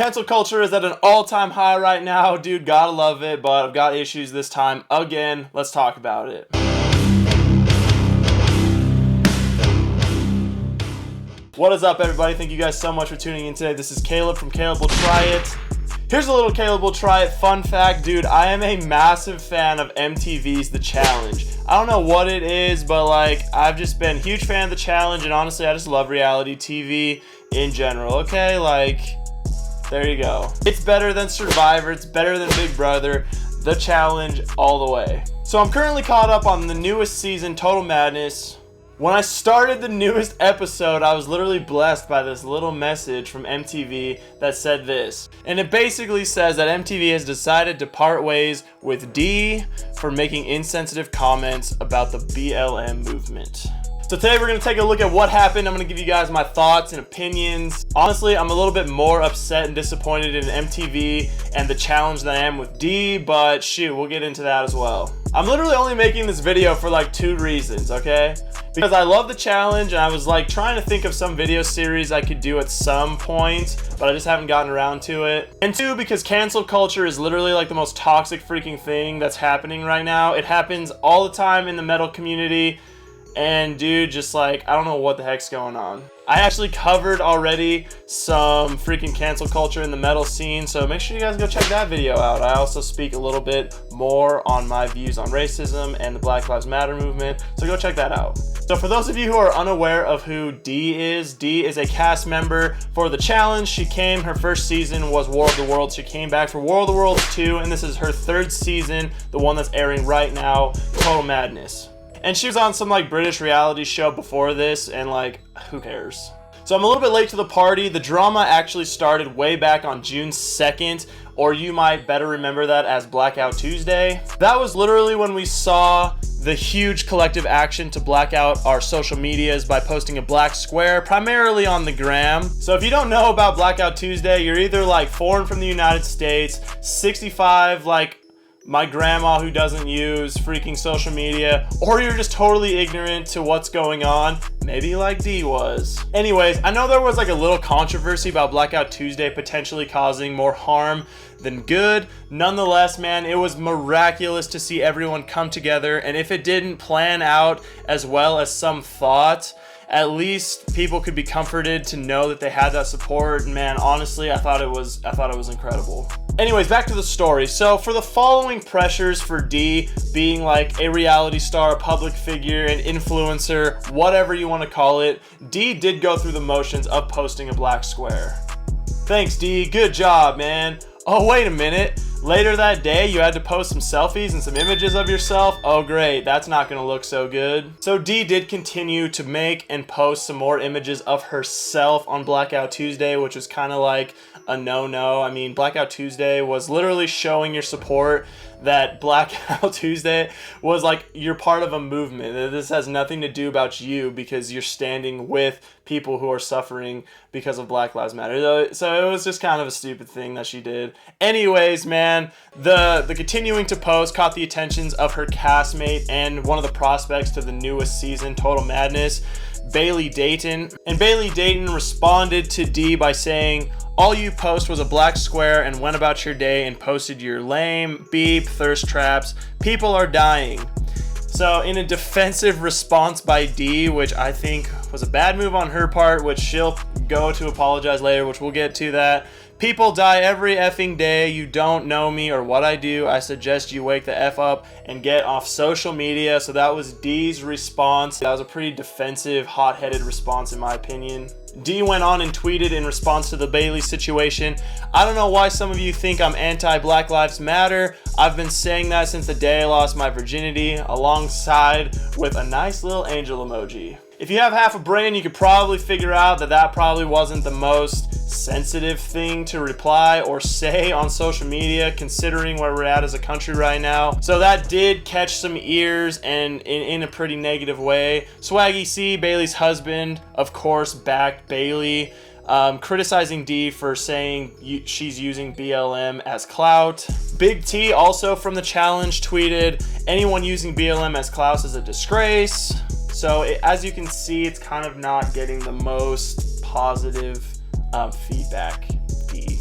Cancel culture is at an all-time high right now. Dude, gotta love it, but I've got issues this time. Again, let's talk about it. What is up, everybody? Thank you guys so much for tuning in today. This is Caleb from Caleb Will Try It. Here's a little Caleb Will Try It fun fact. Dude, I am a massive fan of MTV's The Challenge. I don't know what it is, but like, I've just been a huge fan of The Challenge, and honestly, I just love reality TV in general, okay? Like, there you go. It's better than Survivor, it's better than Big Brother, The Challenge all the way. So I'm currently caught up on the newest season, Total Madness. When I started the newest episode, I was literally blessed by this little message from MTV that said this. And it basically says that MTV has decided to part ways with Dee for making insensitive comments about the BLM movement. So today we're going to take a look at what happened. I'm going to give you guys my thoughts and opinions. Honestly, I'm a little bit more upset and disappointed in MTV and The Challenge than I am with Dee, but shoot, we'll get into that as well. I'm literally only making this video for like 2 reasons, okay? Because I love The Challenge, and I was like trying to think of some video series I could do at some point, but I just haven't gotten around to it. And 2, because cancel culture is literally like the most toxic freaking thing that's happening right now. It happens all the time in the metal community. And dude, just like, I don't know what the heck's going on. I actually covered already some freaking cancel culture in the metal scene, so make sure you guys go check that video out. I also speak a little bit more on my views on racism and the Black Lives Matter movement, so go check that out. So for those of you who are unaware of who Dee is a cast member for The Challenge. She came, her first season was War of the Worlds. She came back for War of the Worlds 2, and this is her 3rd season, the one that's airing right now, Total Madness. And she was on some like British reality show before this, and like, who cares? So I'm a little bit late to the party. The drama actually started way back on June 2nd, or you might better remember that as Blackout Tuesday. That was literally when we saw the huge collective action to black out our social medias by posting a black square, primarily on the gram. So if you don't know about Blackout Tuesday, you're either like foreign from the United States, 65, like my grandma who doesn't use freaking social media, or you're just totally ignorant to what's going on, maybe like Dee was. Anyways, I know there was like a little controversy about Blackout Tuesday potentially causing more harm than good. Nonetheless, man, it was miraculous to see everyone come together, and if it didn't plan out as well as some thought, at least people could be comforted to know that they had that support. And man, honestly, I thought it was incredible. Anyways, back to the story. So for the following pressures for Dee being like a reality star, a public figure, an influencer, whatever you want to call it, Dee did go through the motions of posting a black square. Thanks, Dee. Good job, man. Oh, wait a minute. Later that day, you had to post some selfies and some images of yourself. Oh, great. That's not going to look so good. So Dee did continue to make and post some more images of herself on Blackout Tuesday, which was kind of like a no-no. I mean, Blackout Tuesday was literally showing your support, that Blackout Tuesday was like you're part of a movement. This has nothing to do about you because you're standing with people who are suffering because of Black Lives Matter. So it was just kind of a stupid thing that she did. Anyways, man, the continuing to post caught the attentions of her castmate and one of the prospects to the newest season, Total Madness, Bailey Dayton. And Bailey Dayton responded to Dee by saying, "All you post was a black square and went about your day and posted your lame, beep, thirst traps. People are dying." So in a defensive response by Dee, which I think was a bad move on her part, which she'll go to apologize later, which we'll get to that. "People die every effing day. You don't know me or what I do. I suggest you wake the F up and get off social media." So that was Dee's response. That was a pretty defensive, hot-headed response in my opinion. Dee went on and tweeted in response to the Bailey situation, "I don't know why some of you think I'm anti-Black Lives Matter. I've been saying that since the day I lost my virginity," alongside with a nice little angel emoji. If you have half a brain, you could probably figure out that that probably wasn't the most sensitive thing to reply or say on social media, considering where we're at as a country right now. So that did catch some ears, and in a pretty negative way. Swaggy C, Bailey's husband, of course, backed Bailey, criticizing Dee for saying she's using BLM as clout. Big T, also from The Challenge, tweeted, "Anyone using BLM as clout is a disgrace." So as you can see, it's kind of not getting the most positive feedback, Dee.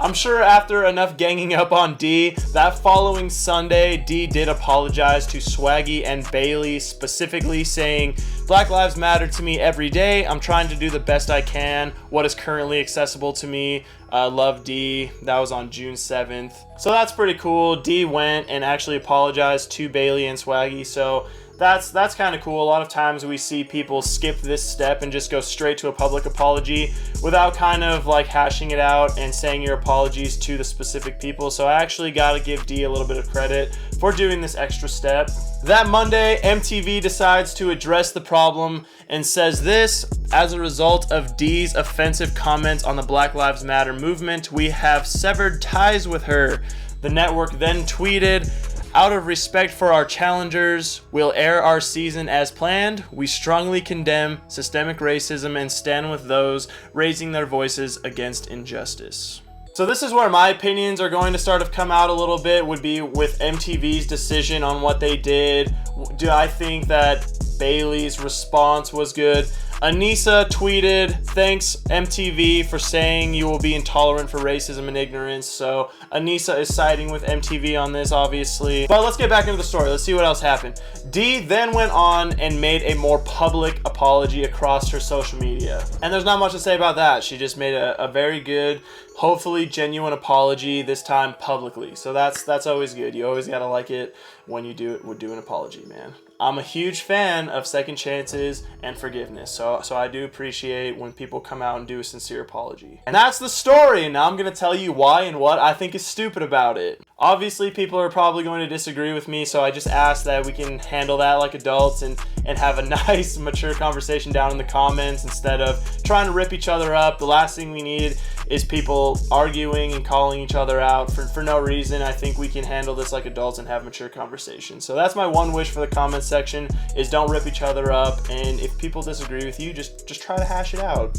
I'm sure after enough ganging up on Dee, that following Sunday, Dee did apologize to Swaggy and Bailey, specifically saying, "Black Lives Matter to me every day. I'm trying to do the best I can. What is currently accessible to me. Love, Dee." That was on June 7th. So that's pretty cool. Dee went and actually apologized to Bailey and Swaggy. So that's kind of cool. A lot of times we see people skip this step and just go straight to a public apology without kind of like hashing it out and saying your apologies to the specific people. So I actually got to give Dee a little bit of credit for doing this extra step. That Monday, MTV decides to address the problem and says this: "As a result of Dee's offensive comments on the Black Lives Matter movement, we have severed ties with her." The network then tweeted, "Out of respect for our challengers, we'll air our season as planned. We strongly condemn systemic racism and stand with those raising their voices against injustice." So this is where my opinions are going to start to come out a little bit, would be with MTV's decision on what they did. Do I think that Bailey's response was good? Anissa tweeted, "Thanks MTV for saying you will be intolerant for racism and ignorance." So Anissa is siding with MTV on this, obviously. But let's get back into the story. Let's see what else happened. Dee then went on and made a more public apology across her social media. And there's not much to say about that. She just made a very good, hopefully genuine apology, this time publicly. So that's always good. You always gotta like it when you do an apology, man. I'm a huge fan of second chances and forgiveness, so I do appreciate when people come out and do a sincere apology. And that's the story, and now I'm going to tell you why and what I think is stupid about it. Obviously, people are probably going to disagree with me, so I just ask that we can handle that like adults and have a nice, mature conversation down in the comments instead of trying to rip each other up. The last thing we need is people arguing and calling each other out for no reason. I think we can handle this like adults and have mature conversations. So that's my one wish for the comments section, is don't rip each other up, and if people disagree with you, just try to hash it out.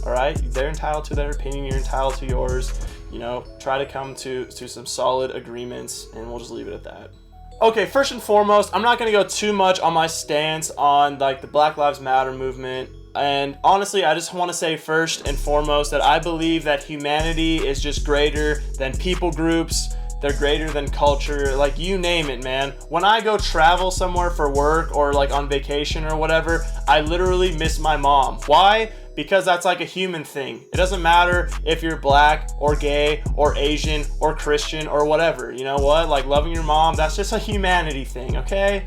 All right, they're entitled to their opinion, you're entitled to yours. You know, try to come to some solid agreements, and we'll just leave it at that. Okay, first and foremost, I'm not going to go too much on my stance on like the Black Lives Matter movement. And honestly, I just want to say first and foremost that I believe that humanity is just greater than people groups. They're greater than culture, like you name it, man. When I go travel somewhere for work or like on vacation or whatever, I literally miss my mom. Why? Because that's like a human thing. It doesn't matter if you're black or gay or Asian or Christian or whatever. You know what? Like loving your mom, that's just a humanity thing, okay?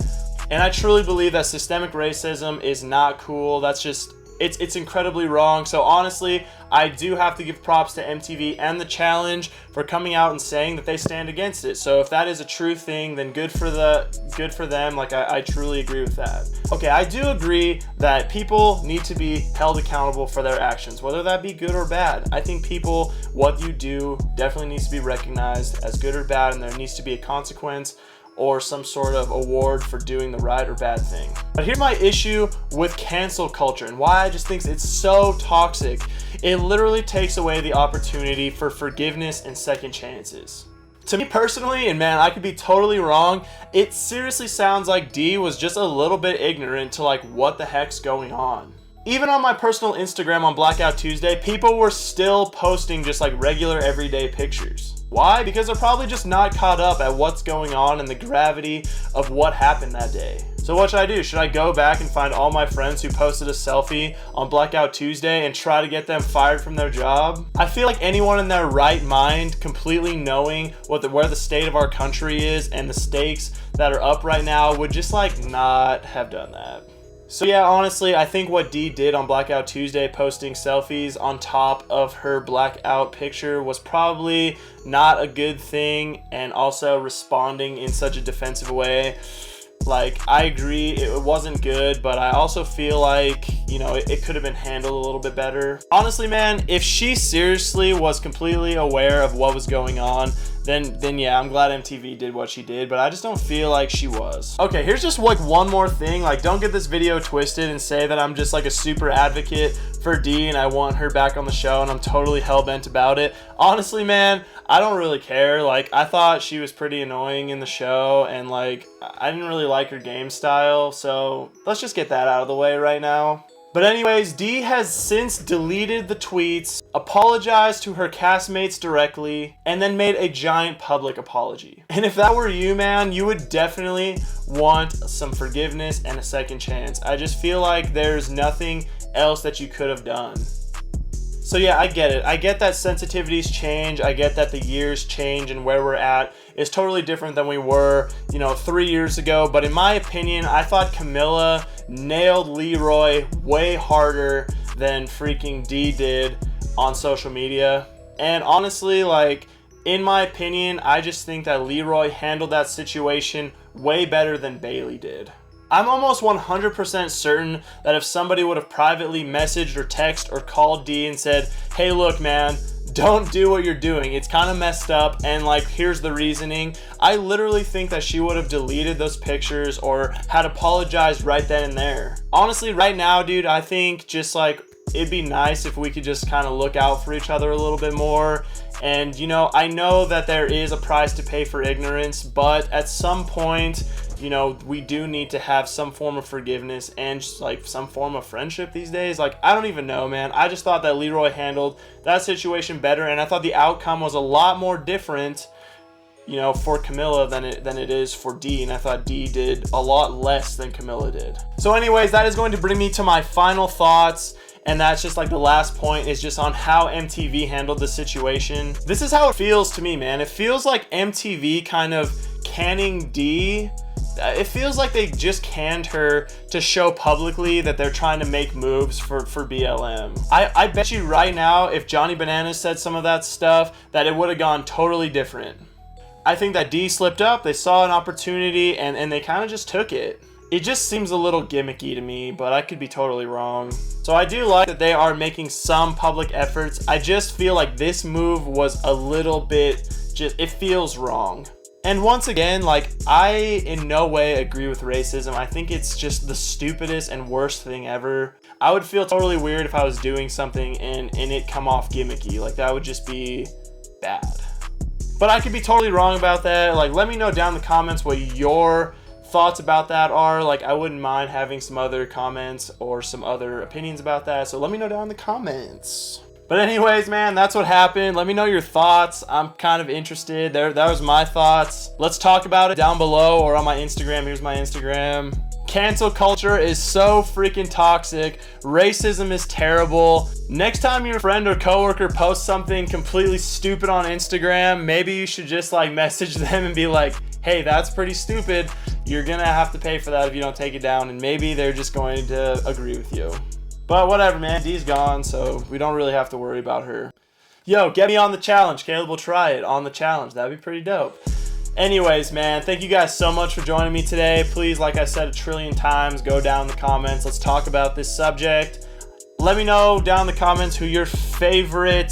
And I truly believe that systemic racism is not cool. That's just, it's incredibly wrong. So honestly, I do have to give props to MTV and the challenge for coming out and saying that they stand against it. So if that is a true thing, then good for them. Like I truly agree with that. Okay, I do agree that people need to be held accountable for their actions, whether that be good or bad. I think people, what you do definitely needs to be recognized as good or bad, and there needs to be a consequence or some sort of award for doing the right or bad thing. But here's my issue with cancel culture and why I just think it's so toxic. It literally takes away the opportunity for forgiveness and second chances. To me personally, and man, I could be totally wrong, it seriously sounds like Dee was just a little bit ignorant to like what the heck's going on. Even on my personal Instagram on Blackout Tuesday, people were still posting just like regular everyday pictures. Why? Because they're probably just not caught up at what's going on and the gravity of what happened that day. So what should I do? Should I go back and find all my friends who posted a selfie on Blackout Tuesday and try to get them fired from their job? I feel like anyone in their right mind, completely knowing where the state of our country is and the stakes that are up right now, would just like not have done that. So yeah, honestly, I think what Dee did on Blackout Tuesday, posting selfies on top of her blackout picture, was probably not a good thing, and also responding in such a defensive way. Like, I agree, it wasn't good, but I also feel like, you know, it could have been handled a little bit better. Honestly, man, if she seriously was completely aware of what was going on, then yeah, I'm glad MTV did what she did, but I just don't feel like she was. Okay, here's just like one more thing. Like, don't get this video twisted and say that I'm just like a super advocate for Dee and I want her back on the show and I'm totally hell-bent about it. Honestly, man, I don't really care. Like, I thought she was pretty annoying in the show, and like, I didn't really like her game style, so let's just get that out of the way right now. But anyways, Dee has since deleted the tweets, apologized to her castmates directly, and then made a giant public apology. And if that were you, man, you would definitely want some forgiveness and a second chance. I just feel like there's nothing else that you could have done. So yeah, I get it. I get that sensitivities change. I get that the years change and where we're at is totally different than we were, 3 years ago. But in my opinion, I thought Camilla nailed Leroy way harder than freaking Dee did on social media. And honestly, in my opinion, I just think that Leroy handled that situation way better than Bailey did. I'm almost 100% certain that if somebody would have privately messaged or texted or called Dee and said, hey, look, man, don't do what you're doing. It's kind of messed up, and here's the reasoning. I literally think that she would have deleted those pictures or had apologized right then and there. Honestly, right now, dude, I think just it'd be nice if we could just kind of look out for each other a little bit more. And, I know that there is a price to pay for ignorance, but at some point, we do need to have some form of forgiveness and just some form of friendship these days. I don't even know, man. I just thought that Leroy handled that situation better, and I thought the outcome was a lot more different, for Camilla than it is for Dee, and I thought Dee did a lot less than Camilla did. So anyways, that is going to bring me to my final thoughts. And that's just the last point is just on how MTV handled the situation. This is how it feels to me, man. It feels like MTV kind of canning Dee. It feels like they just canned her to show publicly that they're trying to make moves for BLM. I bet you right now, if Johnny Bananas said some of that stuff, that it would have gone totally different. I think that Dee slipped up, they saw an opportunity, and they kind of just took it. It just seems a little gimmicky to me, but I could be totally wrong. So I do like that they are making some public efforts. I just feel like this move was a little bit it feels wrong. And once again, I in no way agree with racism. I think it's just the stupidest and worst thing ever. I would feel totally weird if I was doing something and it come off gimmicky. That would just be bad. But I could be totally wrong about that. Let me know down in the comments what your thoughts about that are. I wouldn't mind having some other comments or some other opinions about that, so let me know down in the comments. But anyways, man, that's what happened. Let me know your thoughts. I'm kind of interested. That was my thoughts. Let's talk about it down below or on my Instagram. Here's my Instagram. Cancel culture is so freaking toxic. Racism is terrible. Next time your friend or coworker posts something completely stupid on Instagram, maybe you should just message them and be like, hey, that's pretty stupid. You're gonna have to pay for that if you don't take it down, and maybe they're just going to agree with you. But whatever, man, Dee's gone, so we don't really have to worry about her. Yo, get me on the challenge. Caleb will try it on the challenge. That'd be pretty dope. Anyways, man, thank you guys so much for joining me today. Please, like I said a trillion times, go down in the comments. Let's talk about this subject. Let me know down in the comments who your favorite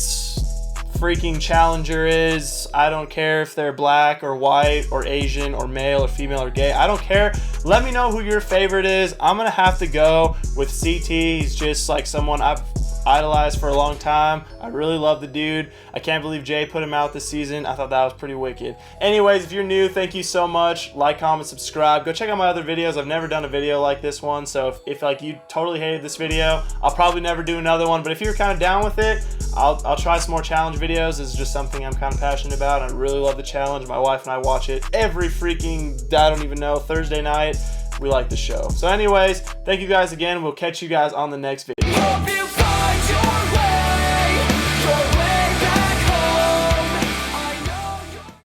freaking challenger is. I don't care if they're black or white or Asian or male or female or gay. I don't care. Let me know who your favorite is. I'm gonna have to go with CT. He's just someone I've idolized for a long time. I really love the dude. I can't believe Jay put him out this season. I thought that was pretty wicked. Anyways, if you're new, thank you so much. Like, comment, subscribe. Go check out my other videos. I've never done a video like this one, so if you totally hated this video, I'll probably never do another one. But if you're kind of down with it, I'll try some more challenge videos. This is just something I'm kind of passionate about. I really love the challenge. My wife and I watch it every freaking, I don't even know, Thursday night. We like the show. So anyways, thank you guys again. We'll catch you guys on the next video.